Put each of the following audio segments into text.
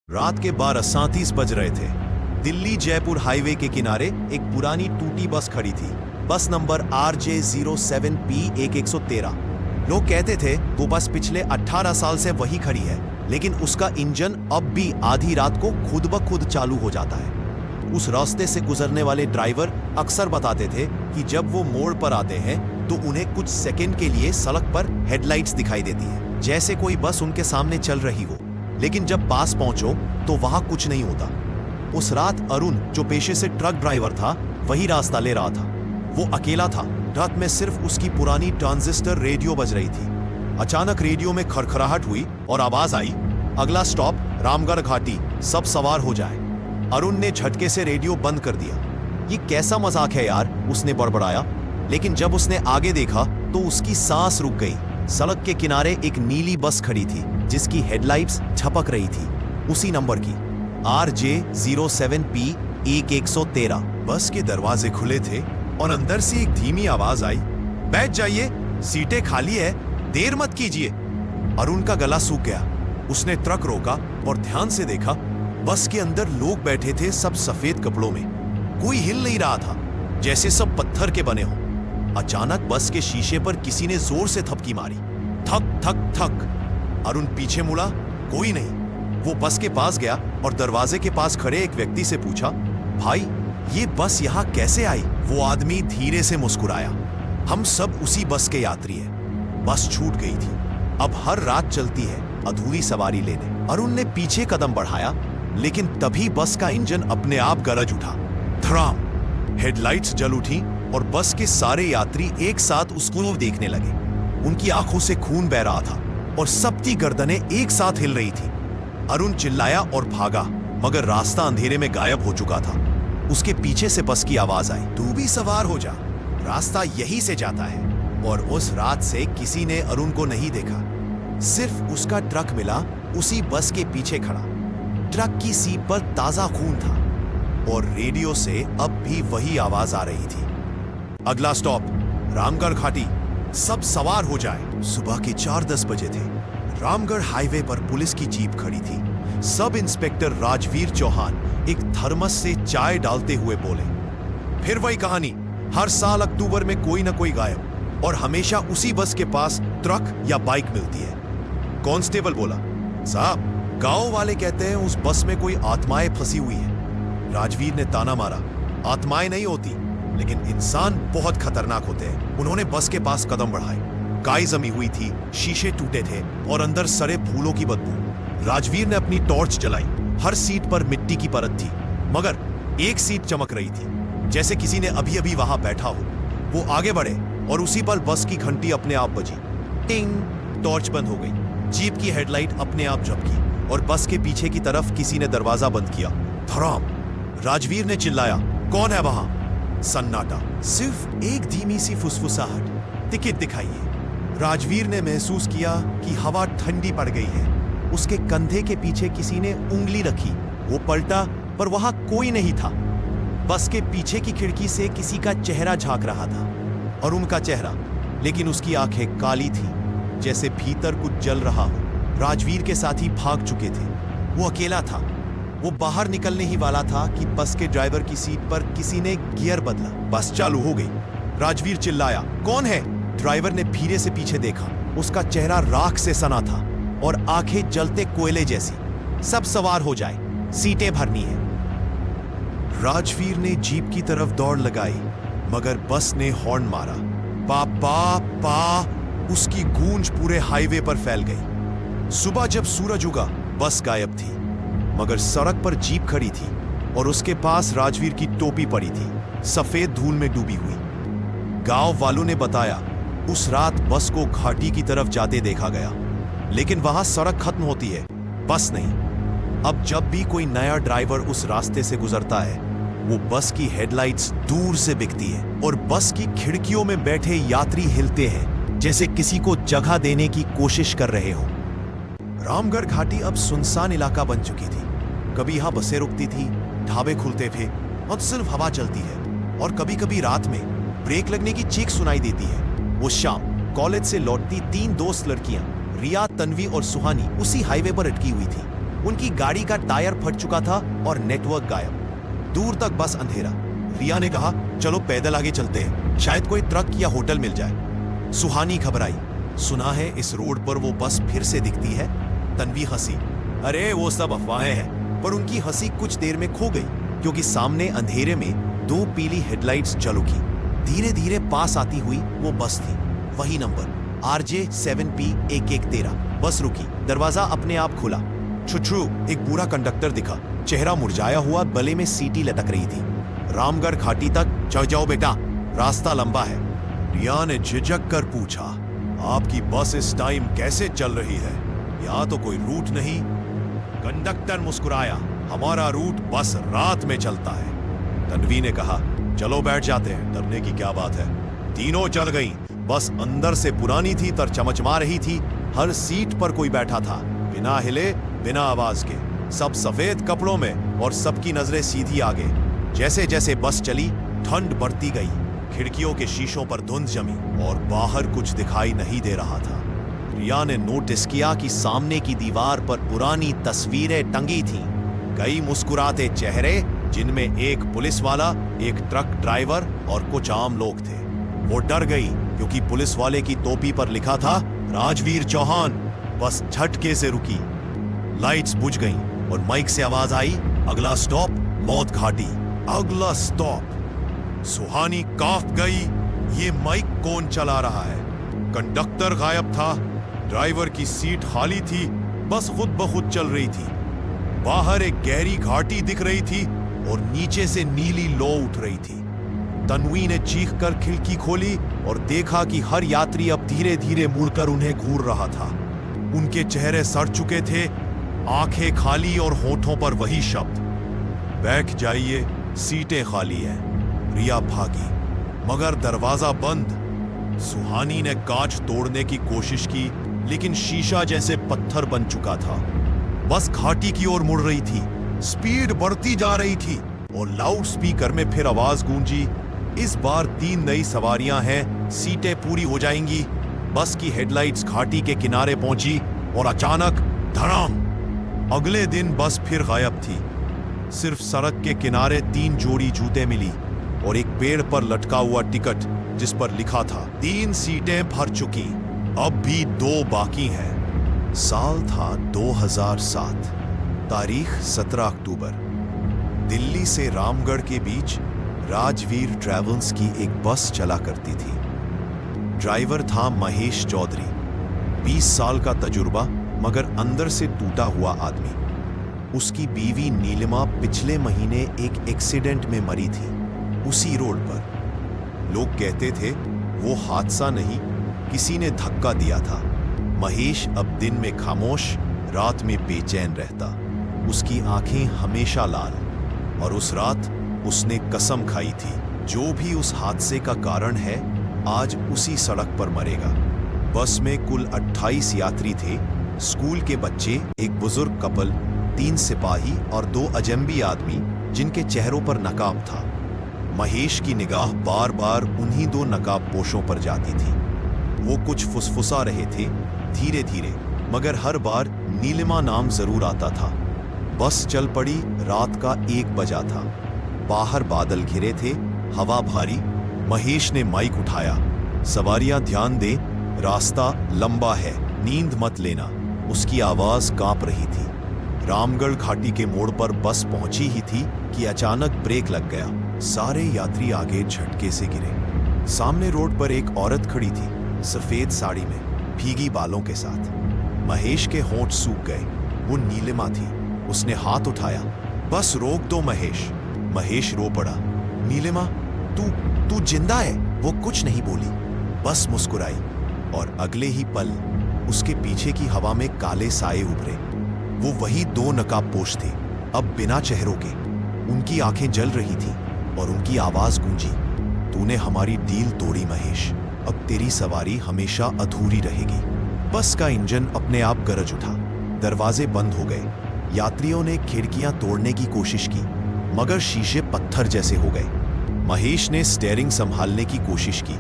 रात के 12:37 बज रहे थे। दिल्ली जयपुर हाईवे के किनारे एक पुरानी टूटी बस खड़ी थी। बस नंबर RJ07P1113। लोग कहते थे वो बस पिछले 18 साल से वही खड़ी है, लेकिन उसका इंजन अब भी आधी रात को खुद ब खुद चालू हो जाता है। उस रास्ते से गुजरने वाले ड्राइवर अक्सर बताते थे कि जब वो मोड़ पर आते हैं तो उन्हें कुछ सेकंड के लिए सड़क पर हेडलाइट्स दिखाई देती है, जैसे कोई बस उनके सामने चल रही हो। लेकिन जब पास पहुंचो तो वहां कुछ नहीं होता। उस रात अरुण, जो पेशे से ट्रक ड्राइवर था, वही रास्ता ले रहा था। वो अकेला था। रात में सिर्फ उसकी पुरानी ट्रांजिस्टर रेडियो बज रही थी। अचानक रेडियो में खड़खड़ाहट हुई और आवाज आई, अगला स्टॉप रामगढ़ घाटी, सब सवार हो जाए। अरुण ने झटके से रेडियो बंद कर दिया। ये कैसा मजाक है यार, उसने बड़बड़ाया। लेकिन जब उसने आगे देखा तो उसकी सांस रुक गई। सड़क के किनारे एक नीली बस खड़ी थी जिसकी हेडलाइट्स झपक रही थी, उसी नंबर की, RJ07P1113। बस के दरवाजे खुले थे और अंदर से एक धीमी आवाज आई, बैठ जाइए, सीटें खाली है, देर मत कीजिए। अरुण का गला सूख गया। उसने ट्रक रोका और ध्यान से देखा। बस के अंदर लोग बैठे थे, सब सफेद कपड़ों में। कोई हिल नहीं रहा था, जैसे सब पत्थर के बने हों। अचानक बस के शीशे पर किसी ने जोर से थपकी मारी, थक थक थक। अरुण पीछे मुड़ा, कोई नहीं। वो बस के पास गया और दरवाजे के पास खड़े एक व्यक्ति से पूछा, भाई ये बस यहाँ कैसे आई? वो आदमी धीरे से मुस्कुराया, हम सब उसी बस के यात्री हैं। बस छूट गई थी, अब हर रात चलती है अधूरी सवारी लेने। अरुण ने पीछे कदम बढ़ाया, लेकिन तभी बस का इंजन अपने आप गरज उठा। धड़ाम, हेडलाइट्स जल उठी और बस के सारे यात्री एक साथ उसको देखने लगे। उनकी आंखों से खून बह रहा था और सबकी गर्दनें एक साथ हिल रही थी। अरुण चिल्लाया और भागा, मगर रास्ता अंधेरे में गायब हो चुका था। उसके पीछे से बस की आवाज आई, तू भी सवार हो जा, रास्ता यहीं से जाता है। और उस रात से किसी ने अरुण को नहीं देखा। सिर्फ उसका ट्रक मिला, उसी बस के पीछे खड़ा। ट्रक की सीट पर ताजा खून था और रेडियो से अब भी वही आवाज आ रही थी, अगला स्टॉप रामगढ़ घाटी, सब सवार हो जाए। सुबह के 4:10 बजे थे। रामगढ़ हाईवे पर पुलिस की जीप खड़ी थी। सब इंस्पेक्टर राजवीर चौहान एक थर्मस से चाय डालते हुए बोले, फिर वही कहानी, हर साल अक्टूबर में कोई ना कोई गायब, और हमेशा उसी बस के पास ट्रक या बाइक मिलती है। कांस्टेबल बोला, साहब गांव वाले कहते हैं उस बस में कोई आत्माएं फंसी हुई है। राजवीर ने ताना मारा, आत्माएं नहीं होती, लेकिन इंसान बहुत खतरनाक होते हैं। उन्होंने बस के पास कदम बढ़ाए। काई जमी हुई थी, शीशे टूटे थे और अंदर सड़े फूलों की बदबू। राजवीर ने अपनी टॉर्च जलाई। हर सीट पर मिट्टी की परत थी, मगर एक सीट चमक रही थी, जैसे किसी ने अभी अभी वहां बैठा हो। वो आगे बढ़े और उसी पल बस की घंटी अपने आप बजी। टिंग, टॉर्च बंद हो गई। जीप की हेडलाइट अपने आप झपकी और बस के पीछे की तरफ किसी ने दरवाजा बंद किया। धड़ाम। राजवीर ने चिल्लाया, कौन है वहां? सन्नाटा, सिर्फ एक धीमी सी फुसफुसाहट, टिकट दिखाइए। राजवीर ने महसूस किया कि हवा ठंडी पड़ गई है। उसके कंधे के पीछे किसी ने उंगली रखी। वो पलटा, पर वहां कोई नहीं था। बस के पीछे की खिड़की से किसी का चेहरा झांक रहा था, अरुण का चेहरा, लेकिन उसकी आंखें काली थी, जैसे भीतर कुछ जल रहा हो। राजवीर के साथी भाग चुके थे। वो अकेला था। वो बाहर निकलने ही वाला था कि बस के ड्राइवर की सीट पर किसी ने गियर बदला। बस चालू हो गई। राजवीर चिल्लाया, कौन है? ड्राइवर ने धीरे से पीछे देखा। उसका चेहरा राख से सना था और आंखें जलते कोयले जैसी। सब सवार हो जाए, सीटें भरनी है। राजवीर ने जीप की तरफ दौड़ लगाई, मगर बस ने हॉर्न मारा। पा पा पा, उसकी गूंज पूरे हाईवे पर फैल गई। सुबह जब सूरज उगा, बस गायब थी, मगर सड़क पर जीप खड़ी थी और उसके पास राजवीर की टोपी पड़ी थी, सफेद धूल में डूबी हुई। गांव वालों ने बताया, उस रात बस को घाटी की तरफ जाते देखा गया, लेकिन वहां सड़क खत्म होती है, बस नहीं। अब जब भी कोई नया ड्राइवर उस रास्ते से गुजरता है, वो बस की हेडलाइट्स दूर से दिखती है और बस की खिड़कियों में बैठे यात्री हिलते हैं, जैसे किसी को जगह देने की कोशिश कर रहे हो। रामगढ़ घाटी अब सुनसान इलाका बन चुकी थी। कभी यहां बसें रुकती थी, ढाबे खुलते थे और सिर्फ हवा चलती है, और कभी कभी रात में ब्रेक लगने की चीख सुनाई देती है। वो शाम कॉलेज से लौटती 3 दोस्त लड़कियां, रिया, तन्वी और सुहानी, उसी हाईवे पर अटकी हुई थी। उनकी गाड़ी का टायर फट चुका था और नेटवर्क गायब। दूर तक बस अंधेरा। रिया ने कहा, चलो पैदल आगे चलते हैं, शायद कोई ट्रक या होटल मिल जाए। सुहानी घबराई। सुना है इस रोड पर वो बस फिर से दिखती है। तन्वी हंसी। अरे वो सब अफवाहें हैं। पर उनकी हंसी कुछ देर में खो गई, क्योंकि सामने अंधेरे में 2 पीली हेडलाइट्स जल उठी। धीरे धीरे पास आती हुई वो बस थी। वही नंबर RJ 7P1113। बस रुकी। दरवाजा अपने आप खुला। छुछरू एक बूढ़ा कंडक्टर दिखा। चेहरा मुरझाया हुआ, गले में सीटी लटक रही थी। रामगढ़ घाटी तक चढ़ जाओ बेटा, रास्ता लंबा है। रिया ने झिझक कर पूछा, आपकी बस इस टाइम कैसे चल रही है? यहाँ तो कोई रूट नहीं। कंडक्टर मुस्कुराया, हमारा रूट बस रात में चलता है। तन्वी ने कहा, चलो बैठ जाते हैं, डरने की क्या बात है। तीनों चल गईं। बस अंदर से पुरानी थी तर चमचमा रही थी। हर सीट पर कोई बैठा था, बिना हिले बिना आवाज के। सब सफेद कपड़ों में और सबकी नजरें सीधी आगे। जैसे जैसे बस चली, ठंड बढ़ती गई। खिड़कियों के शीशों पर धुंध जमी और बाहर कुछ दिखाई नहीं दे रहा था। रिया ने नोटिस किया कि सामने की दीवार पर पुरानी तस्वीरें टंगी थीं। कई मुस्कुराते चेहरे, जिनमें एक पुलिस वाला, एक ट्रक ड्राइवर और कुछ आम लोग थे। वो डर गई, क्योंकि पुलिस वाले की टोपी पर लिखा था राजवीर चौहान। बस झटके से रुकी। लाइट्स बुझ गईं और माइक से आवाज आई, अगला स्टॉप मौत घाटी। अगला स्टॉप। सुहानी कांप गई। ये माइक कौन चला रहा है? कंडक्टर गायब था। ड्राइवर की सीट खाली थी। बस खुद ब खुद चल रही थी। बाहर एक गहरी घाटी दिख रही थी और नीचे से नीली लौ उठ रही थी। तन्वी ने चीखकर खिड़की खोली और देखा कि हर यात्री अब धीरे धीरे मुड़कर उन्हें घूर रहा था। उनके चेहरे सड़ चुके थे, आंखें खाली और होठों पर वही शब्द, बैठ जाइए, सीटें खाली हैं। रिया भागी, मगर दरवाजा बंद। सुहानी ने कांच तोड़ने की कोशिश की, लेकिन शीशा जैसे पत्थर बन चुका था। बस घाटी की ओर मुड़ रही थी। स्पीड बढ़ती जा रही थी और लाउड स्पीकर में फिर आवाज गूंजी, इस बार 3 नई सवारियां हैं, सीटें पूरी हो जाएंगी। बस की हेडलाइट्स घाटी के किनारे पहुंची और अचानक धड़ाम। अगले दिन बस फिर गायब थी। सिर्फ सड़क के किनारे 3 जोड़ी जूते मिली और एक पेड़ पर लटका हुआ टिकट, जिस पर लिखा था 3 सीटें भर चुकी, अब भी 2 बाकी हैं। साल था 2007। तारीख 17 अक्टूबर। दिल्ली से रामगढ़ के बीच राजवीर ट्रैवल्स की एक बस चला करती थी। ड्राइवर था महेश चौधरी, 20 साल का तजुर्बा, मगर अंदर से टूटा हुआ आदमी। उसकी बीवी नीलिमा पिछले महीने एक एक्सीडेंट में मरी थी, उसी रोड पर। लोग कहते थे वो हादसा नहीं, किसी ने धक्का दिया था। महेश अब दिन में खामोश, रात में बेचैन रहता। उसकी आंखें हमेशा लाल। और उस रात उसने कसम खाई थी, जो भी उस हादसे का कारण है, आज उसी सड़क पर मरेगा। बस में कुल 28 यात्री थे। स्कूल के बच्चे, एक बुजुर्ग कपल, 3 सिपाही और 2 अजनबी आदमी, जिनके चेहरों पर नकाब था। महेश की निगाह बार बार उन्हीं 2 नकाबपोशों पर जाती थी। वो कुछ फुसफुसा रहे थे, धीरे धीरे, मगर हर बार नीलिमा नाम जरूर आता था। बस चल पड़ी। रात का 1 बजा था। बाहर बादल घिरे थे, हवा भारी। महेश ने माइक उठाया, सवारियां ध्यान दे, रास्ता लंबा है, नींद मत लेना। उसकी आवाज कांप रही थी। रामगढ़ घाटी के मोड़ पर बस पहुंची ही थी कि अचानक ब्रेक लग गया। सारे यात्री आगे झटके से गिरे। सामने रोड पर एक औरत खड़ी थी, सफेद साड़ी में, भीगी बालों के साथ। महेश के होंठ सूख गए। वो नीलिमा थी। उसने हाथ उठाया, बस रोक दो महेश। महेश रो पड़ा। नीलिमा, तू जिंदा है? वो कुछ नहीं बोली, बस मुस्कुराई। और अगले ही पल उसके पीछे की हवा में काले साए उभरे। वो वही 2 नकाबपोश थे, अब बिना चेहरों के। उनकी आंखें जल रही थी और उनकी आवाज गूंजी, तूने हमारी डील तोड़ी महेश, अब तेरी सवारी हमेशा अधूरी रहेगी। बस का इंजन अपने आप गरज उठा। दरवाजे बंद हो गए। यात्रियों ने खिड़कियां तोड़ने की कोशिश की, मगर शीशे पत्थर जैसे हो गए। महेश ने स्टीयरिंग संभालने की कोशिश की,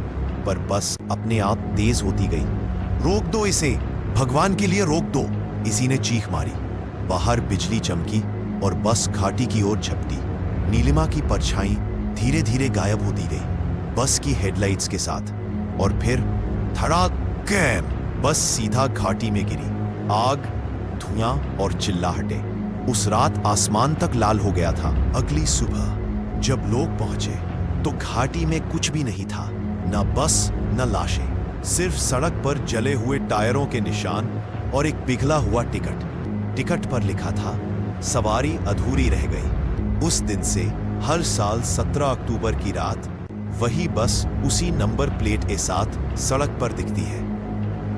पर बस अपने आप तेज होती गई। रोक दो इसे, भगवान के लिए रोक दो, इसी ने चीख मारी। बाहर बिजली चमकी और बस घाटी की ओर झपटी। नीलिमा की परछाई धीरे धीरे गायब होती गई बस की हेडलाइट्स के साथ, और फिर धड़ाकें बस सीधा घाटी में गिरी। आग, धुआं और चिल्लाहटें। उस रात आसमान तक लाल हो गया था। अगली सुबह जब लोग पहुंचे तो घाटी में कुछ भी नहीं था, न बस न लाशें, सिर्फ सड़क पर जले हुए टायरों के निशान और एक पिघला हुआ टिकट। टिकट पर लिखा था, सवारी अधूरी रह गई। उस दिन से हर साल 17 अक्टूबर की रात वही बस उसी नंबर प्लेट के साथ सड़क पर दिखती है।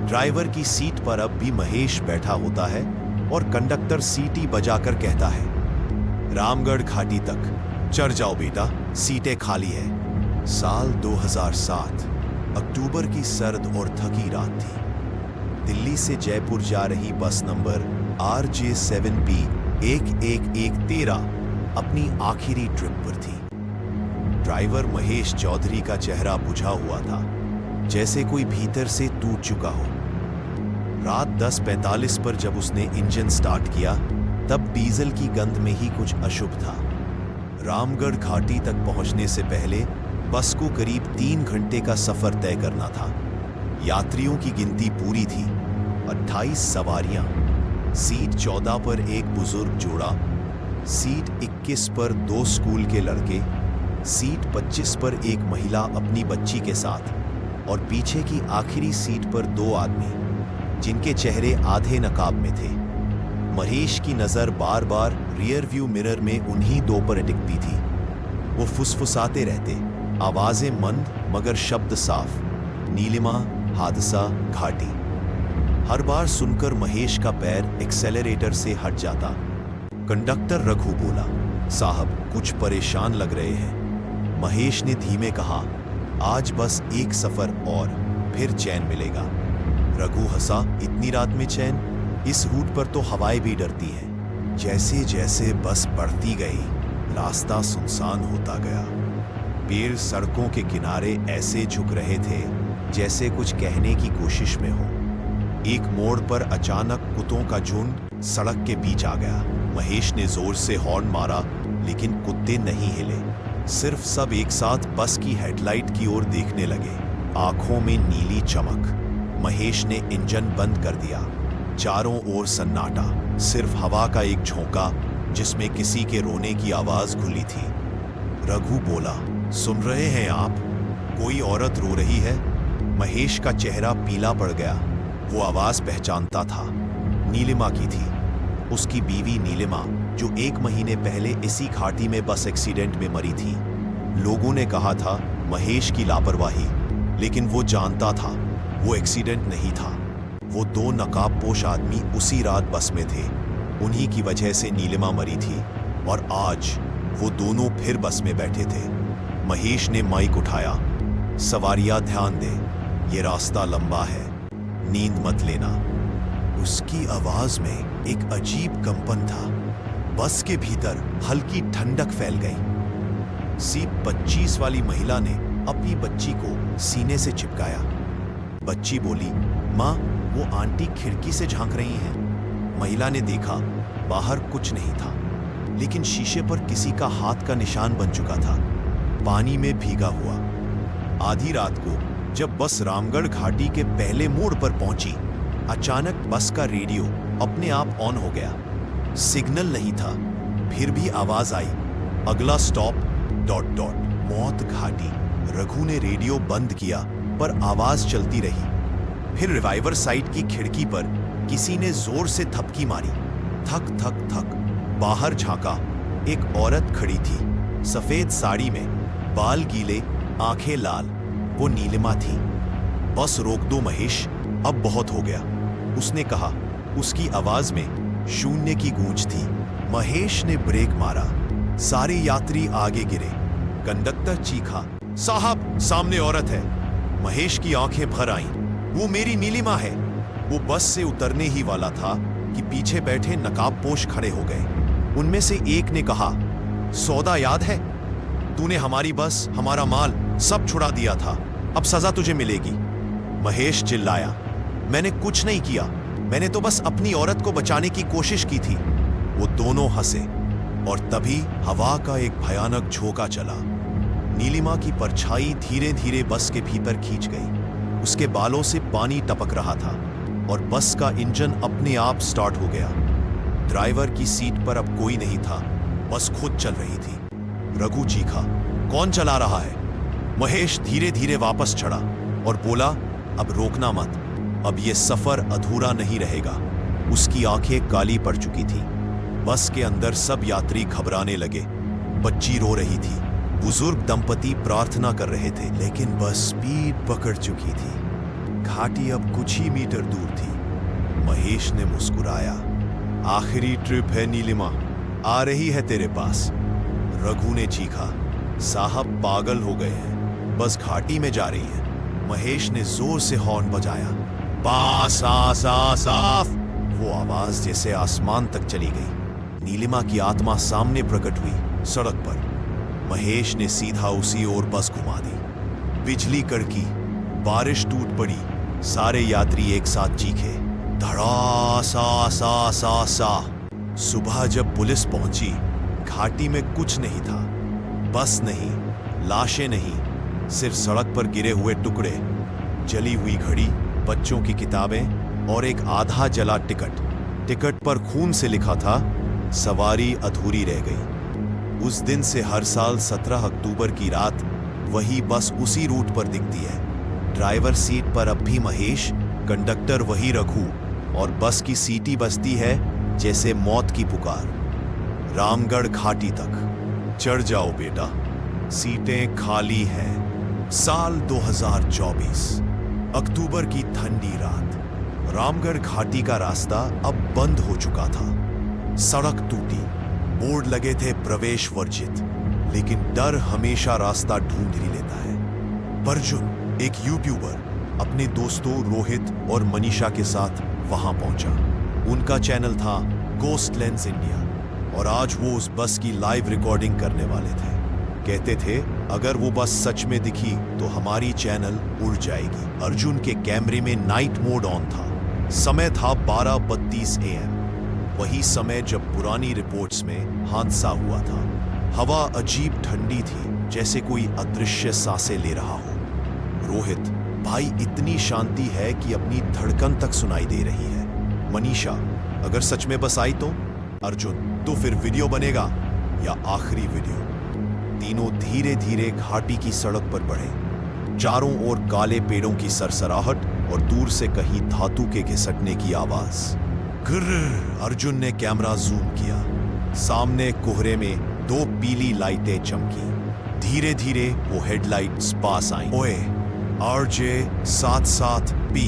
ड्राइवर की सीट पर अब भी महेश बैठा होता है और कंडक्टर सीटी बजाकर कहता है, रामगढ़ घाटी तक चढ़ जाओ बेटा, सीटें खाली है। साल 2007 अक्टूबर की सर्द और थकी रात थी। दिल्ली से जयपुर जा रही बस नंबर RJ7P 1113 अपनी आखिरी ट्रिप पर थी। ड्राइवर महेश चौधरी का चेहरा बुझा हुआ था, जैसे कोई भीतर से टूट चुका हो। रात 10:45 पर जब उसने इंजन स्टार्ट किया तब डीजल की गंध में ही कुछ अशुभ था। रामगढ़ घाटी तक पहुंचने से पहले बस को करीब 3 घंटे का सफर तय करना था। यात्रियों की गिनती पूरी थी, 28 सवारियां। सीट 14 पर एक बुजुर्ग जोड़ा, सीट 21 पर 2 स्कूल के लड़के, सीट 25 पर एक महिला अपनी बच्ची के साथ, और पीछे की आखिरी सीट पर 2 आदमी जिनके चेहरे आधे नकाब में थे। महेश की नजर बार बार रियर व्यू मिरर में उन्हीं 2 पर टिकती थी। वो फुसफुसाते रहते, आवाजें मंद मगर शब्द साफ। नीलिमा, हादसा, घाटी। हर बार सुनकर महेश का पैर एक्सेलरेटर से हट जाता। कंडक्टर रघु बोला, साहब कुछ परेशान लग रहे हैं। महेश ने धीमे कहा, आज बस एक सफर और, फिर चैन मिलेगा। रघु हंसा, इतनी रात में चैन? इस रूट पर तो हवाएं भी डरती हैं। जैसे जैसे बस बढ़ती गई, रास्ता सुनसान होता गया। पेड़ सड़कों के किनारे ऐसे झुक रहे थे जैसे कुछ कहने की कोशिश में हो। एक मोड़ पर अचानक कुत्तों का झुंड सड़क के बीच आ गया। महेश ने जोर से हॉर्न मारा, लेकिन कुत्ते नहीं हिले। सिर्फ सब एक साथ बस की हेडलाइट की ओर देखने लगे, आंखों में नीली चमक। महेश ने इंजन बंद कर दिया। चारों ओर सन्नाटा, सिर्फ हवा का एक झोंका जिसमें किसी के रोने की आवाज घुली थी। रघु बोला, सुन रहे हैं आप? कोई औरत रो रही है। महेश का चेहरा पीला पड़ गया। वो आवाज पहचानता था, नीलिमा की थी। उसकी बीवी नीलिमा, जो 1 महीने पहले इसी घाटी में बस एक्सीडेंट में मरी थी। लोगों ने कहा था महेश की लापरवाही, लेकिन वो जानता था वो एक्सीडेंट नहीं था। वो 2 नकाबपोश आदमी उसी रात बस में थे। उन्हीं की वजह से नीलिमा मरी थी, और आज वो दोनों फिर बस में बैठे थे। महेश ने माइक उठाया, सवारियां ध्यान दे, ये रास्ता लंबा है, नींद मत लेना। उसकी आवाज में एक अजीब कंपन था। बस के भीतर हल्की ठंडक फैल गई। सीट 25 वाली महिला ने अपनी बच्ची को सीने से चिपकाया। बच्ची बोली, माँ, वो आंटी खिड़की से झांक रही हैं। महिला ने देखा, बाहर कुछ नहीं था, लेकिन शीशे पर किसी का हाथ का निशान बन चुका था, पानी में भीगा हुआ। आधी रात को जब बस रामगढ़ घाटी के पहले मोड़ पर पहुंची, अचानक बस का रेडियो अपने आप ऑन हो गया। सिग्नल नहीं था, फिर भी आवाज आई, अगला स्टॉप ... मौत घाटी। रघु ने रेडियो बंद किया, पर आवाज चलती रही। फिर रिवाइवर साइड की खिड़की पर किसी ने जोर से थपकी मारी। थक थक थक। बाहर झांका, एक औरत खड़ी थी, सफेद साड़ी में, बाल गीले, आंखें लाल। वो नीलिमा थी। बस रोक दो महेश, अब बहुत हो गया, उसने कहा। उसकी आवाज में शून्य की गूंज थी। महेश ने ब्रेक मारा। सारे यात्री आगे गिरे। कंडक्टर चीखा, साहब, सामने औरत है। महेश की आंखें भर आईं। वो मेरी नीलिमा है। वो बस से उतरने ही वाला था कि पीछे बैठे नकाबपोश खड़े हो गए। उनमें से एक ने कहा, सौदा याद है? तूने हमारी बस, हमारा माल सब छुड़ा दिया था, अब सजा तुझे मिलेगी। महेश चिल्लाया, मैंने कुछ नहीं किया, मैंने तो बस अपनी औरत को बचाने की कोशिश की थी। वो दोनों हंसे और तभी हवा का एक भयानक झोंका चला। नीलिमा की परछाई धीरे धीरे बस के भीतर खींच गई। उसके बालों से पानी टपक रहा था और बस का इंजन अपने आप स्टार्ट हो गया। ड्राइवर की सीट पर अब कोई नहीं था, बस खुद चल रही थी। रघु चीखा, कौन चला रहा है? महेश धीरे धीरे वापस चढ़ा और बोला, अब रोकना मत, अब ये सफर अधूरा नहीं रहेगा। उसकी आंखें काली पड़ चुकी थी। बस के अंदर सब यात्री घबराने लगे। बच्ची रो रही थी, बुजुर्ग दंपति प्रार्थना कर रहे थे, लेकिन बस स्पीड पकड़ चुकी थी। घाटी अब कुछ ही मीटर दूर थी। महेश ने मुस्कुराया, आखिरी ट्रिप है नीलिमा, आ रही है तेरे पास। रघु ने चीखा, साहब पागल हो गए हैं, बस घाटी में जा रही है। महेश ने जोर से हॉर्न बजाया, पास साफ। वो आवाज जैसे आसमान तक चली गई। नीलिमा की आत्मा सामने प्रकट हुई, सड़क पर। महेश ने सीधा उसी ओर बस घुमा दी। बिजली कड़की, बारिश टूट पड़ी, सारे यात्री एक साथ चीखे, धड़ा सा। सुबह जब पुलिस पहुंची, घाटी में कुछ नहीं था। बस नहीं, लाशें नहीं, सिर्फ सड़क पर गिरे हुए टुकड़े, जली हुई घड़ी, बच्चों की किताबें और एक आधा जला टिकट। टिकट पर खून से लिखा था, सवारी अधूरी रह गई। उस दिन से हर साल 17 अक्टूबर की रात वही बस उसी रूट पर दिखती है। ड्राइवर सीट पर अब भी महेश, कंडक्टर वही रघु, और बस की सीटी बजती है जैसे मौत की पुकार। रामगढ़ घाटी तक चढ़ जाओ बेटा, सीटें खाली हैं। साल 2024, अक्टूबर की ठंडी रात। रामगढ़ घाटी का रास्ता अब बंद हो चुका था। सड़क टूटी, बोर्ड लगे थे प्रवेश वर्जित, लेकिन डर हमेशा रास्ता ढूंढ ही लेता है। अर्जुन, एक यूट्यूबर, अपने दोस्तों रोहित और मनीषा के साथ वहां पहुंचा। उनका चैनल था गोस्ट लेंस इंडिया और आज वो उस बस की लाइव रिकॉर्डिंग करने वाले थे। कहते थे, अगर वो बस सच में दिखी तो हमारी चैनल उड़ जाएगी। अर्जुन के कैमरे में नाइट मोड ऑन था। समय था 12:32 AM, वही समय जब पुरानी रिपोर्ट्स में हादसा हुआ था। हवा अजीब ठंडी थी, जैसे कोई अदृश्य सांसें ले रहा हो। रोहित, भाई इतनी शांति है कि अपनी धड़कन तक सुनाई दे रही है। मनीषा, अगर सच में बस आई तो? अर्जुन, तो फिर वीडियो बनेगा या आखिरी वीडियो? तीनों धीरे धीरे घाटी की सड़क पर बढ़े। चारों ओर काले पेड़ों की सरसराहट और दूर से कहीं धातु के घिसटने की आवाज। ग्रर, अर्जुन ने कैमरा जूम किया। सामने कोहरे में 2 पीली लाइटें चमकी। धीरे धीरे वो हेडलाइट्स पास आईं। ओए, RJ 77B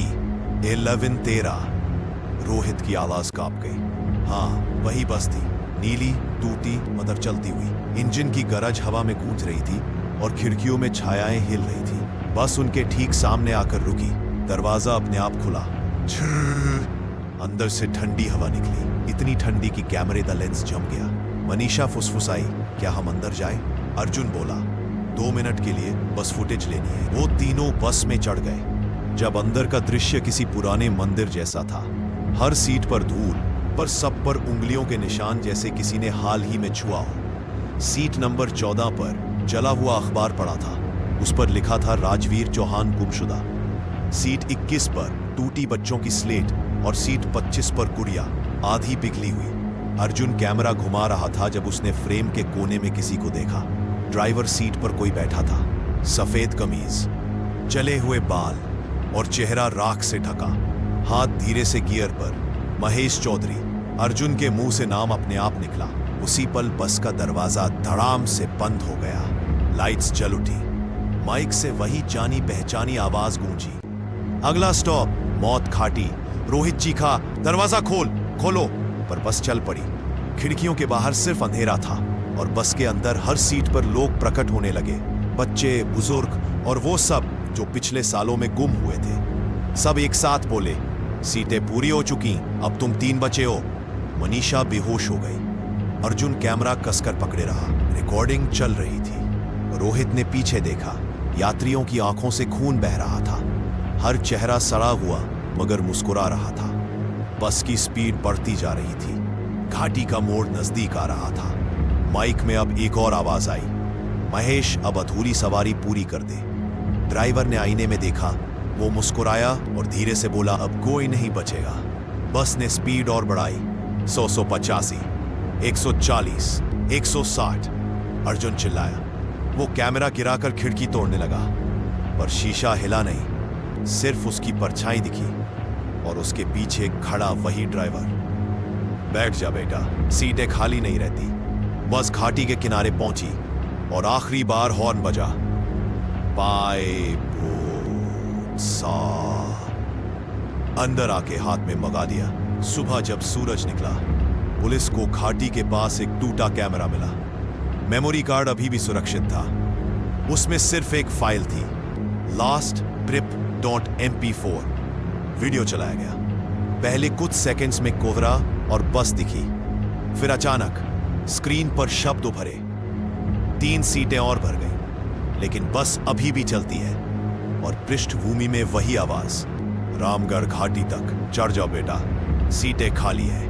1113। रोहित की आवाज कांप गई। हाँ, वही बस थी, नीली, टूटी मगर चलती हुई। इंजन की गरज हवा में गूंज रही थी और खिड़कियों में छायाएं हिल रही थी। बस उनके ठीक सामने आकर रुकी। दरवाजा अपने आप खुला। अंदर से ठंडी हवा निकली, इतनी ठंडी कि कैमरे का लेंस जम गया। मनीषा फुसफुसाई, क्या हम अंदर जाएं? अर्जुन बोला, 2 मिनट के लिए बस फुटेज लेनी है। वो तीनों बस में चढ़ गए। जब अंदर का दृश्य किसी पुराने मंदिर जैसा था। हर सीट पर धूल, पर सब पर उंगलियों के निशान जैसे किसी ने हाल ही में छुआ हो। सीट नंबर 14 पर जला हुआ अखबार पड़ा था। उस पर लिखा था, राजवीर चौहान गुमशुदा। सीट 21 पर टूटी बच्चों की स्लेट और सीट 25 पर गुड़िया, आधी पिघली हुई। अर्जुन कैमरा घुमा रहा था जब उसने फ्रेम के कोने में किसी को देखा। ड्राइवर सीट पर कोई बैठा था, सफेद कमीज, जले हुए बाल और चेहरा राख से ढका, हाथ धीरे से गियर पर। महेश चौधरी। अर्जुन के मुंह से नाम अपने आप निकला। उसी पल बस का दरवाजा धड़ाम से बंद हो गया। लाइट्स जल उठी। माइक से वही जानी पहचानी आवाज गूंजी, अगला स्टॉप मौत घाटी। रोहित चीखा, दरवाजा खोलो। पर बस चल पड़ी। खिड़कियों के बाहर सिर्फ अंधेरा था और बस के अंदर हर सीट पर लोग प्रकट होने लगे। बच्चे, बुजुर्ग और वो सब जो पिछले सालों में गुम हुए थे। सब एक साथ बोले, सीटें पूरी हो चुकी, अब तुम 3 बचे हो। मनीषा बेहोश हो गई। अर्जुन कैमरा कसकर पकड़े रहा। रिकॉर्डिंग चल रही थी। रोहित ने पीछे देखा। यात्रियों की आंखों से खून बह रहा था। हर चेहरा सड़ा हुआ मगर मुस्कुरा रहा था। बस की स्पीड बढ़ती जा रही थी। घाटी का मोड़ नजदीक आ रहा था। माइक में अब एक और आवाज आई, महेश अब अधूरी सवारी पूरी कर दे। ड्राइवर ने आईने में देखा, वो मुस्कुराया और धीरे से बोला, अब कोई नहीं बचेगा। बस ने स्पीड और बढ़ाई, 100, 185, 140, 160। अर्जुन चिल्लाया। वो कैमरा गिराकर खिड़की तोड़ने लगा, पर शीशा हिला नहीं, सिर्फ उसकी परछाई दिखी और उसके पीछे खड़ा वही ड्राइवर। बैठ जा बेटा, सीटें खाली नहीं रहती। बस घाटी के किनारे पहुंची और आखिरी बार हॉर्न बजा। पाए भूत सा। अंदर आके हाथ में मगा दिया। सुबह जब सूरज निकला, पुलिस को घाटी के पास एक टूटा कैमरा मिला। मेमोरी कार्ड अभी भी सुरक्षित था। उसमें सिर्फ एक फाइल थी, lasttrip.mp4। वीडियो चलाया गया। पहले कुछ सेकंड्स में कोहरा और बस दिखी, फिर अचानक स्क्रीन पर शब्द उभरे। 3 सीटें और भर गई, लेकिन बस अभी भी चलती है और पृष्ठभूमि में वही आवाज, रामगढ़ घाटी तक चढ़ जाओ बेटा, सीटें खाली है।